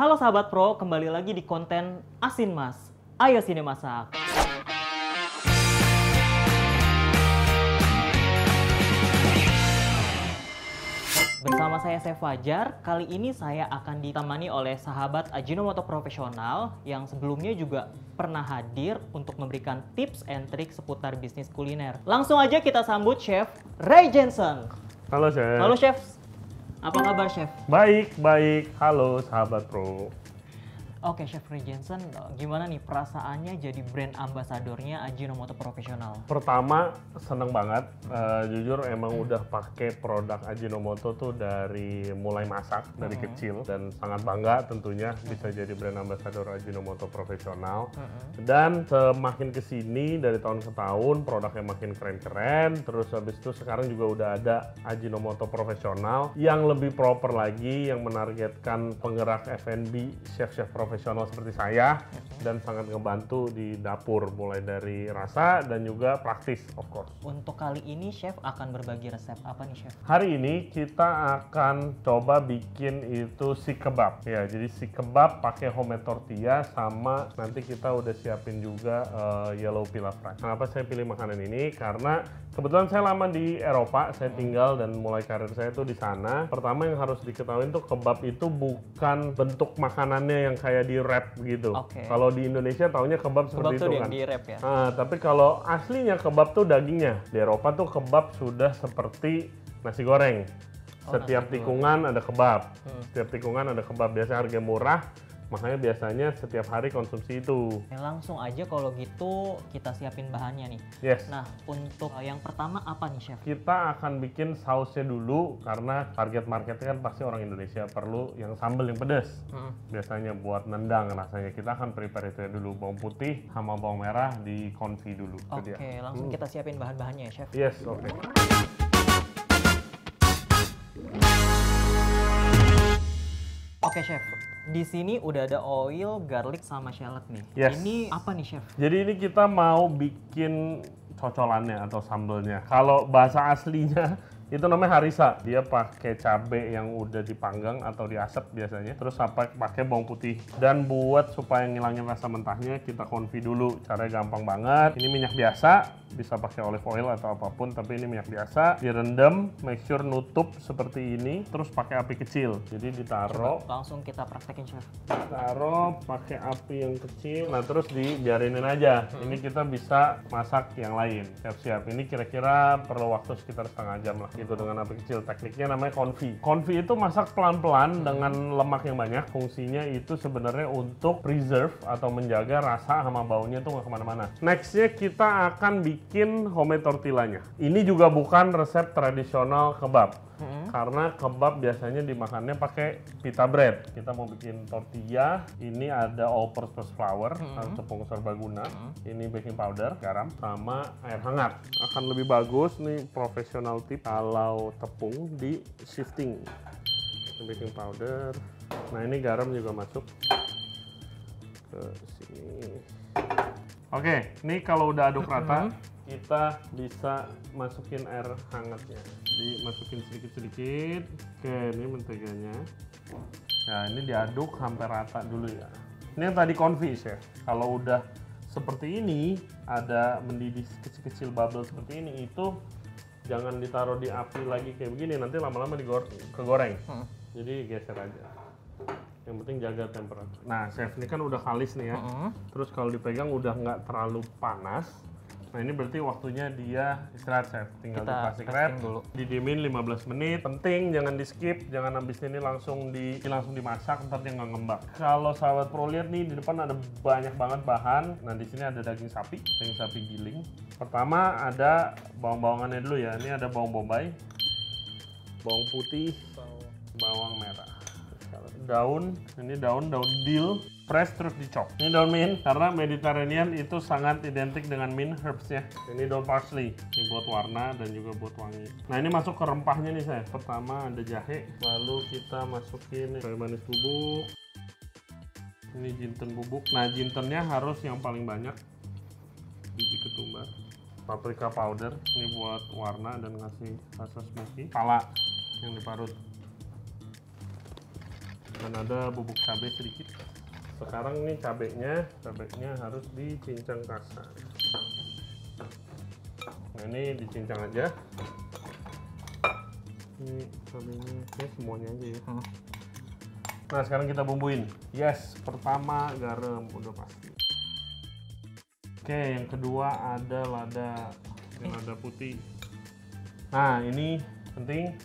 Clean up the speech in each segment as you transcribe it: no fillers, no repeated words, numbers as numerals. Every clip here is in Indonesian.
Halo sahabat pro, kembali lagi di konten Asin Mas. Ayo sini masak. Bersama saya Chef Fajar, kali ini saya akan ditemani oleh sahabat Ajinomoto profesional yang sebelumnya juga pernah hadir untuk memberikan tips and trik seputar bisnis kuliner. Langsung aja kita sambut Chef Ray Jensen. Halo Chef. Halo Chef, apa kabar Chef? Baik, baik. Halo sahabat pro. Oke Chef Ray Jensen, gimana nih perasaannya jadi brand ambasadornya Ajinomoto profesional? Pertama seneng banget, jujur emang udah pakai produk Ajinomoto tuh dari mulai masak dari kecil dan sangat bangga tentunya bisa jadi brand ambasador Ajinomoto profesional. Dan semakin kesini dari tahun ke tahun produknya makin keren-keren. Terus habis itu sekarang juga udah ada Ajinomoto profesional yang lebih proper lagi, yang menargetkan penggerak F&B, chef-chef profesional seperti saya, dan sangat ngebantu di dapur mulai dari rasa dan juga praktis, of course. Untuk kali ini Chef akan berbagi resep apa nih Chef? Hari ini kita akan coba bikin itu si kebab ya. Jadi si kebab pakai homemade tortilla, sama nanti kita udah siapin juga yellow pilaf rice. Kenapa saya pilih makanan ini? Karena kebetulan saya lama di Eropa, saya tinggal dan mulai karir saya tuh di sana. Pertama yang harus diketahui tuh kebab itu bukan bentuk makanannya yang kayak di wrap gitu. Kalau di Indonesia taunya kebab seperti itu kan. Di wrap ya. Tapi kalau aslinya kebab tuh dagingnya. Di Eropa tuh kebab sudah seperti nasi goreng. Setiap tikungan ada kebab. Setiap tikungan ada kebab. Biasa harga murah. Makanya biasanya setiap hari konsumsi itu. Langsung aja kalau gitu kita siapin bahannya nih. Yes. Nah, untuk yang pertama apa nih Chef? Kita akan bikin sausnya dulu karena target marketnya kan pasti orang Indonesia perlu yang sambal yang pedas. Biasanya buat nendang rasanya. Kita akan prepare itu dulu. Bawang putih sama bawang merah di konfi dulu. Oke, langsung kita siapin bahan-bahannya ya Chef. Yes, oke. Oke Chef, di sini udah ada oil, garlic, sama shallot nih. Yes. Ini apa nih Chef? Jadi ini kita mau bikin cocolannya atau sambalnya. Kalau bahasa aslinya itu namanya harissa. Dia pakai cabai yang udah dipanggang atau diasap biasanya. Terus pakai bawang putih. Dan buat supaya ngilangin rasa mentahnya, kita konfi dulu. Caranya gampang banget. Ini minyak biasa. Bisa pakai olive oil atau apapun, tapi ini minyak biasa. Direndam, make sure nutup seperti ini. Terus pakai api kecil. Jadi ditaruh. Langsung kita praktekin Chef. Taruh pakai api yang kecil. Nah terus dibiarinin aja. Ini kita bisa masak yang lain. Siap-siap. Ini kira-kira perlu waktu sekitar setengah jam lah. Itu dengan api kecil. Tekniknya namanya konfi. Konfi itu masak pelan-pelan dengan lemak yang banyak. Fungsinya itu sebenarnya untuk preserve atau menjaga rasa sama baunya tuh nggak kemana-mana. Nextnya kita akan bikin homemade tortillanya. Ini juga bukan resep tradisional kebab. Karena kebab biasanya dimakannya pakai pita bread. Kita mau bikin tortilla. Ini ada all purpose flour, tepung serbaguna. Ini baking powder, garam, sama air hangat. Akan lebih bagus nih, professional tip, kalau tepung di shifting. Baking powder. Nah ini garam juga masuk ke sini. Oke, ini kalau udah aduk rata, kita bisa masukin air hangatnya. Dimasukin sedikit-sedikit. Oke, ini menteganya. Nah, ini diaduk sampai rata dulu ya. Ini yang tadi konfi ya. Kalau udah seperti ini, ada mendidih kecil-kecil bubble seperti ini, itu jangan ditaruh di api lagi kayak begini, nanti lama-lama kegoreng. Jadi geser aja. Yang penting jaga temperatur. Nah, chef ini kan udah kalis nih ya. Terus kalau dipegang udah nggak terlalu panas. Nah, ini berarti waktunya dia istirahat, chef. Tinggal di plastik wrap dulu. Didiemin 15 menit. Penting jangan di skip, jangan habis ini langsung dimasak, ntar dia nggak ngembang. Kalau sahabat pro lihat nih, di depan ada banyak banget bahan. Nah, di sini ada daging sapi giling. Pertama ada bawang-bawangannya dulu ya. Ini ada bawang bombay, bawang putih, bawang merah. Daun dill, fresh terus dicop. Ini daun mint, karena Mediterranean itu sangat identik dengan mint herbs ya. Ini daun parsley, ini buat warna dan juga buat wangi. Nah ini masuk ke rempahnya nih saya. Pertama ada jahe, lalu kita masukin kayu manis bubuk. Ini jinten bubuk. Nah jintennya harus yang paling banyak. Biji ketumbar. Paprika powder, ini buat warna dan ngasih rasa smoky. Pala yang diparut. Dan ada bubuk cabai sedikit. Sekarang nih cabenya harus dicincang kasar. Nah ini dicincang aja. Ini cabenya semuanya aja ya. Nah sekarang kita bumbuin. Yes, pertama garam udah pasti. Oke, yang kedua ada lada putih. Nah ini penting.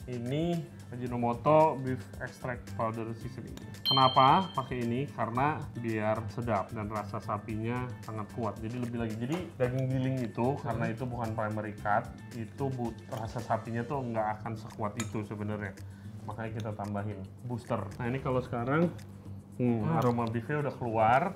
Ini Ajinomoto beef extract powder seasoning. Kenapa pakai ini? Karena biar sedap dan rasa sapinya sangat kuat. Jadi lebih lagi. Jadi daging giling itu karena itu bukan primary cut, itu rasa sapinya tuh nggak akan sekuat itu sebenarnya. Makanya kita tambahin booster. Nah ini kalau sekarang aroma beefnya udah keluar,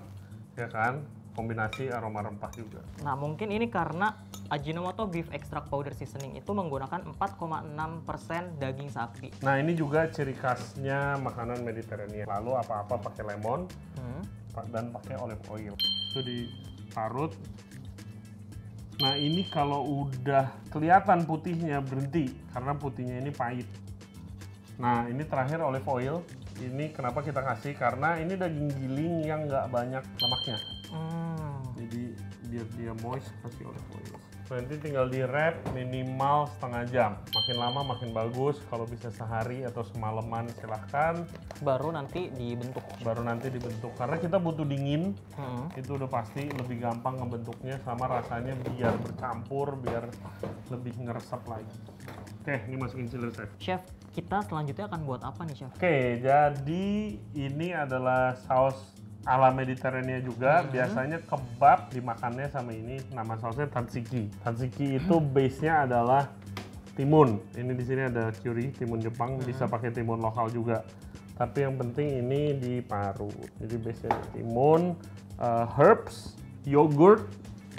ya kan? Kombinasi aroma rempah juga. Nah mungkin ini karena Ajinomoto beef extract powder seasoning itu menggunakan 4,6% daging sapi. Nah ini juga ciri khasnya makanan Mediterranean. Lalu apa-apa pakai lemon dan pakai olive oil. Itu diparut. Nah ini kalau udah kelihatan putihnya berhenti karena putihnya ini pahit. Nah ini terakhir olive oil. Ini kenapa kita kasih? Karena ini daging giling yang nggak banyak lemaknya. Jadi biar dia moist kasih olive oil. Nanti tinggal di wrap minimal setengah jam. Makin lama makin bagus. Kalau bisa sehari atau semalaman silahkan. Baru nanti dibentuk. Karena kita butuh dingin. Itu udah pasti lebih gampang ngebentuknya sama rasanya biar bercampur, biar lebih ngeresep lagi. Oke, ini masukin chiller chef. Chef, kita selanjutnya akan buat apa nih chef? Oke, jadi ini adalah saus ala Mediterania juga. Biasanya kebab dimakannya sama ini, nama sausnya tzatziki. Tzatziki itu base-nya adalah timun. Ini di sini ada curry, timun Jepang, bisa pakai timun lokal juga. Tapi yang penting ini diparut. Jadi base-nya timun, herbs, yogurt,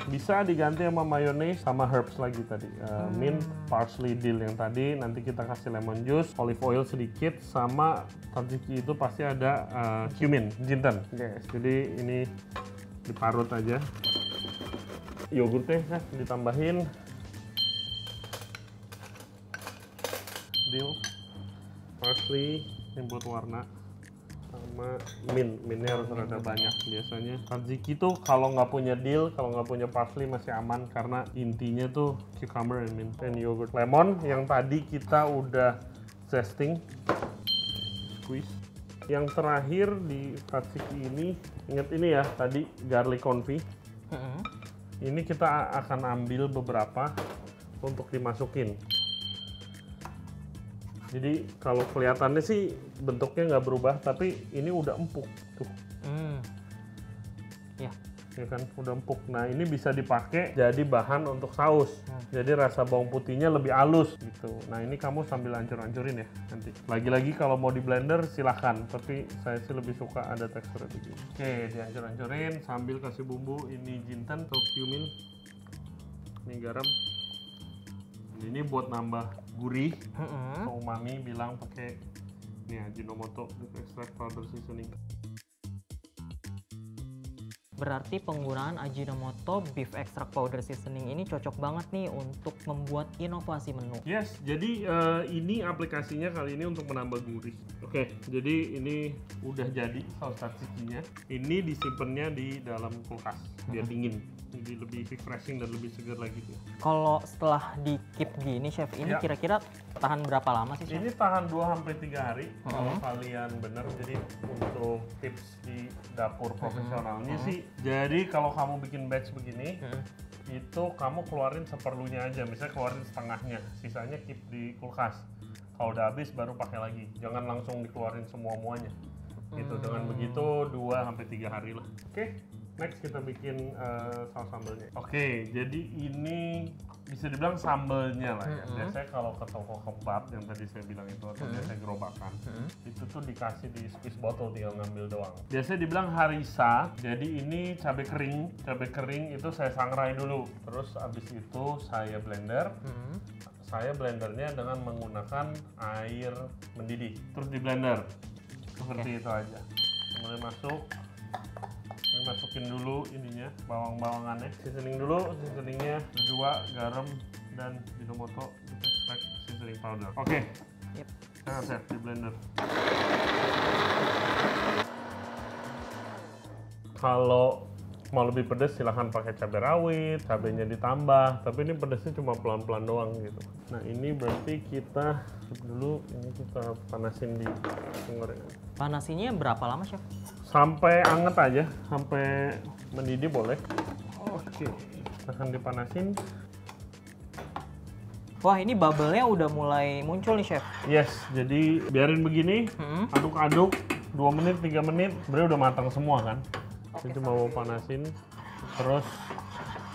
bisa diganti sama mayones sama herbs lagi tadi. Mint, parsley, dill yang tadi. Nanti kita kasih lemon juice, olive oil sedikit, sama tzatziki itu pasti ada cumin, jinten. Yes. Jadi ini diparut aja. Yogurtnya ditambahin. Dill, parsley, ini buat warna. Sama mintnya harus rada banyak. Biasanya tzatziki tuh kalau nggak punya dill, kalau nggak punya parsley masih aman karena intinya tuh cucumber and mint and yogurt. Lemon yang tadi kita udah zesting, squeeze. Yang terakhir di tzatziki ini, ingat ini ya tadi garlic confit. Ini kita akan ambil beberapa untuk dimasukin. Jadi kalau kelihatannya sih bentuknya nggak berubah, tapi ini udah empuk tuh. Ya kan, udah empuk. Nah ini bisa dipakai jadi bahan untuk saus. Jadi rasa bawang putihnya lebih halus gitu. Nah ini kamu sambil hancur-hancurin ya nanti. Lagi-lagi kalau mau di blender silahkan, tapi saya sih lebih suka ada teksturnya begini. Oke, dihancur-hancurin sambil kasih bumbu. Ini jinten atau cumin. Ini garam. Ini buat nambah gurih. Kalau Mami bilang pakai ini Ajinomoto beef extract powder seasoning. Berarti penggunaan Ajinomoto beef extract powder seasoning ini cocok banget nih untuk membuat inovasi menu. Yes, jadi ini aplikasinya kali ini untuk menambah gurih. Oke, jadi ini udah jadi saus tzatziki-nya. Ini disimpannya di dalam kulkas biar dingin. Jadi lebih refreshing dan lebih segar lagi tuh. Kalau setelah di keep gini chef, ini kira-kira tahan berapa lama sih chef? Ini tahan 2-3 hari kalau kalian bener. Jadi untuk tips di dapur profesionalnya sih, jadi kalau kamu bikin batch begini, itu kamu keluarin seperlunya aja. Misalnya keluarin setengahnya, sisanya keep di kulkas. Kalau udah habis baru pakai lagi. Jangan langsung dikeluarin semua-muanya. Gitu. Dengan begitu 2-3 hari lah. Oke. Next kita bikin saus sambelnya. Oke, jadi ini bisa dibilang sambelnya lah ya. Biasanya kalau ke toko kebab yang tadi saya bilang itu atau biasanya gerobakan, itu tuh dikasih di squeeze bottle, tinggal ngambil doang. Biasanya dibilang harissa. Jadi ini cabai kering. Cabai kering itu saya sangrai dulu. Terus abis itu saya blender. Saya blendernya dengan menggunakan air mendidih. Terus di blender. Seperti itu aja. Kemudian masuk. Ini masukin dulu ininya, bawang-bawangannya. Seasoning dulu, seasoningnya kedua garam dan Ajinomoto extract seasoning powder. Oke. Nah, chef di blender. Kalau mau lebih pedas silahkan pakai cabai rawit, cabainya ditambah. Tapi ini pedasnya cuma pelan-pelan doang gitu. Nah ini berarti kita dulu ini kita panasin di penggorengan. Panasinya berapa lama, Chef? Sampai anget aja, sampai mendidih boleh. Oke, akan dipanasin. Wah, ini bubble-nya udah mulai muncul nih, Chef. Yes, jadi biarin begini, aduk-aduk 2 menit, 3 menit, sebenarnya udah matang semua kan. Ini cuma mau panasin, terus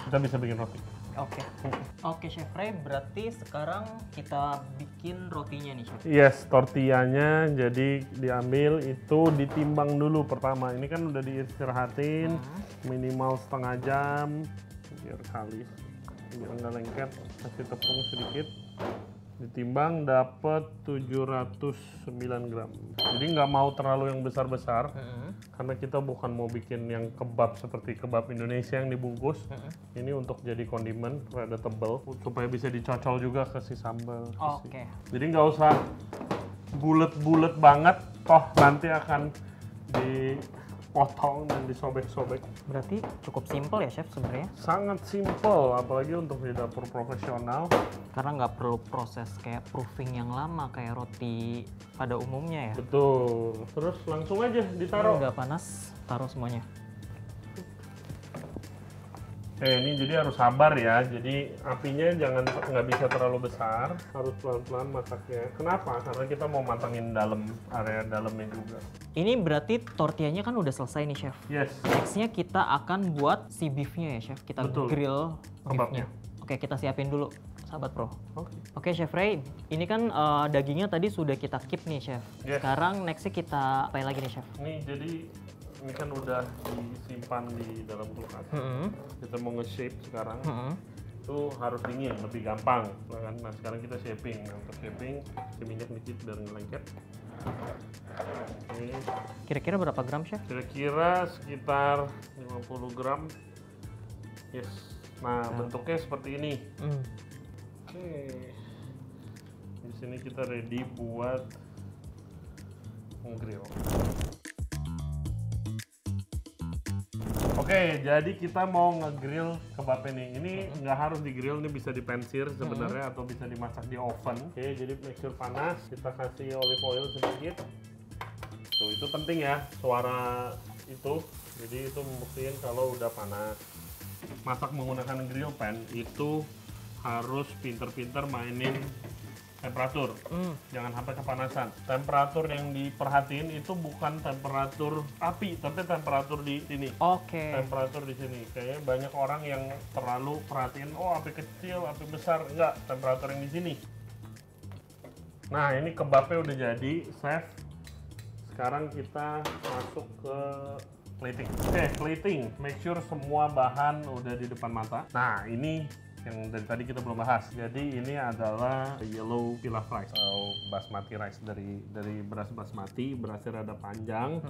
kita bisa bikin roti. Oke. Oke, Chef Ray, berarti sekarang kita bikin rotinya nih, Chef. Yes, tortillanya jadi diambil itu ditimbang dulu pertama. Ini kan udah diistirahatin minimal setengah jam biar halus, biar nggak lengket. Kasih tepung sedikit. Ditimbang dapat 709 gram. Jadi nggak mau terlalu yang besar-besar, karena kita bukan mau bikin yang kebab seperti kebab Indonesia yang dibungkus. Ini untuk jadi kondimen, rada tebel, supaya bisa dicocol juga ke si sambal. Oke. Jadi nggak usah bulet-bulet banget, toh nanti akan dipotong dan disobek-sobek. Berarti cukup simple ya, Chef, sebenarnya? Sangat simple, apalagi untuk di dapur profesional. Karena nggak perlu proses kayak proofing yang lama kayak roti pada umumnya ya. Betul. Terus langsung aja ditaruh. Udah panas, taruh semuanya. Ini jadi harus sabar ya. Jadi apinya nggak bisa terlalu besar, harus pelan-pelan masaknya. Kenapa? Karena kita mau matangin area dalamnya juga. Ini berarti tortillanya kan udah selesai nih, Chef. Yes. Nextnya kita akan buat si beefnya ya, Chef. Kita Betul. grill Kebabnya. beefnya. Oke, kita siapin dulu, sahabat pro. Oke. Oke, Chef Ray, ini kan dagingnya tadi sudah kita keep nih, Chef. Yes. Sekarang nextnya kita apain lagi nih, Chef? Nih jadi ini kan udah disimpan di dalam kulkas. Kita mau nge-shape sekarang. Itu harus dingin, lebih gampang. Nah sekarang kita shaping. Nah, untuk shaping, minyak dikit biar nggak lengket. Ini Kira-kira berapa gram, Chef? kira-kira sekitar 50 gram. Yes. Nah, bentuknya seperti ini. Oke. Di sini kita ready buat nge-grill. Oke, jadi kita mau nge-grill kebab ini. Ini nggak harus di-grill, ini bisa dipensir sebenarnya atau bisa dimasak di oven. Oke, jadi make sure panas. Kita kasih olive oil sedikit. Tuh, itu penting ya, suara itu. Jadi itu membuktikan kalau udah panas. Masak menggunakan grill pan itu harus pinter-pinter mainin temperatur. Jangan sampai kepanasan. Temperatur yang diperhatiin itu bukan temperatur api, tapi temperatur di sini. Oke. Temperatur di sini. Kayaknya banyak orang yang terlalu perhatiin, oh api kecil, api besar. Enggak, temperatur yang di sini. Nah, ini kebabnya udah jadi, chef. Sekarang kita masuk ke plating. Oke, plating. Make sure semua bahan udah di depan mata. Nah, ini yang dari tadi kita belum bahas. Jadi ini adalah yellow pilaf rice atau basmati rice dari beras basmati, berasnya rada panjang.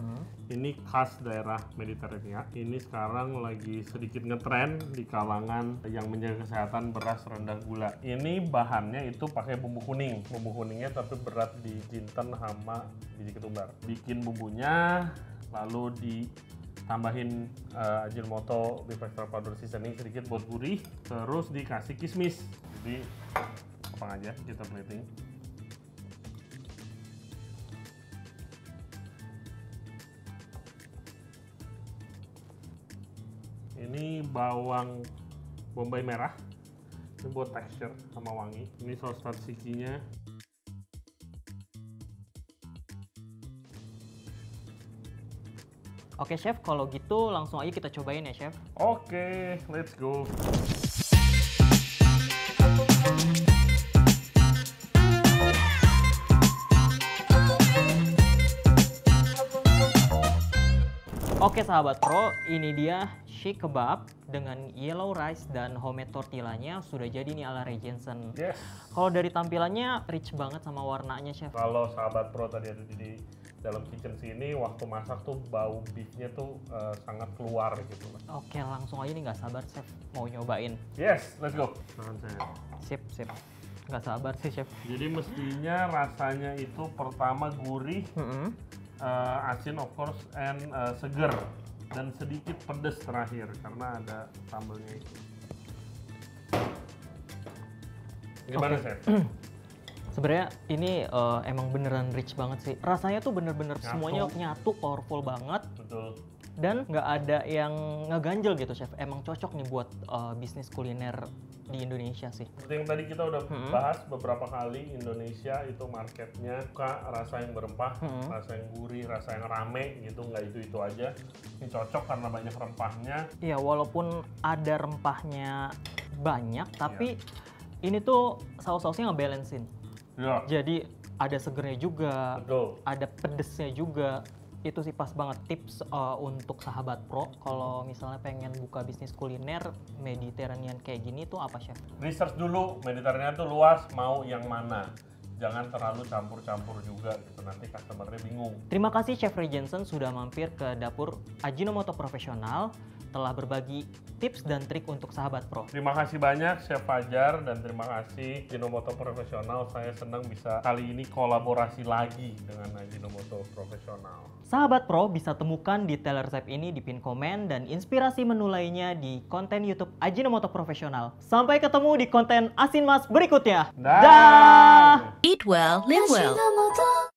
Ini khas daerah Mediterania. Ini sekarang lagi sedikit ngetren di kalangan yang menjaga kesehatan beras rendah gula. Ini bahannya itu pakai bumbu kuning. Bumbu kuningnya tapi berat di jinten sama biji ketumbar. Bikin bumbunya lalu tambahin Ajinomoto beef extra powder seasoning sedikit buat gurih, terus dikasih kismis. Jadi apa aja kita plating. Ini bawang bombay merah, ini buat texture sama wangi. Ini saus tzatziki-nya. Oke, Chef, kalau gitu langsung aja kita cobain ya, Chef. Oke, let's go. Oke sahabat pro, ini dia shish kebab dengan yellow rice dan homemade tortillanya sudah jadi nih ala Ray Jensen. Yes. Kalau dari tampilannya rich banget sama warnanya, Chef. Kalau sahabat pro tadi ada di dalam kitchen sini, waktu masak tuh bau beefnya tuh sangat keluar gitu. Oke, langsung aja nih nggak sabar, Chef, mau nyobain. Yes, let's go. Tangan saya. Sip, sip. Nggak sabar sih, Chef. Jadi mestinya rasanya itu pertama gurih, asin of course, and seger. Dan sedikit pedas terakhir karena ada sambelnya itu. Gimana, Chef? Sebenarnya ini emang beneran rich banget sih. Rasanya tuh bener-bener semuanya nyatu, powerful banget. Betul. Dan nggak ada yang ngeganjel gitu, Chef. Emang cocok nih buat bisnis kuliner di Indonesia sih. Seperti yang tadi kita udah bahas beberapa kali, Indonesia itu marketnya suka rasa yang berempah, rasa yang gurih, rasa yang rame gitu, nggak itu-itu aja. Ini cocok karena banyak rempahnya. Iya, walaupun ada rempahnya banyak, tapi ini tuh saus-sausnya ngebalancein. Ya. Jadi ada segernya juga, Betul. ada pedesnya juga. Itu sih pas banget tips untuk sahabat pro kalau misalnya pengen buka bisnis kuliner Mediterranean kayak gini tuh apa, Chef? Research dulu, Mediterranean tuh luas, mau yang mana. Jangan terlalu campur-campur juga gitu, nanti customer-nya bingung. Terima kasih Chef Ray Jensen sudah mampir ke dapur Ajinomoto Profesional, telah berbagi tips dan trik untuk sahabat pro. Terima kasih banyak Chef Fajar dan terima kasih Ajinomoto Profesional. Saya senang bisa kali ini kolaborasi lagi dengan Ajinomoto Profesional. Sahabat pro bisa temukan detail resep ini di pin komen dan inspirasi menu lainnya di konten YouTube Ajinomoto Profesional. Sampai ketemu di konten Asin Mas berikutnya. Dah. Eat well, live well. Ajinomoto.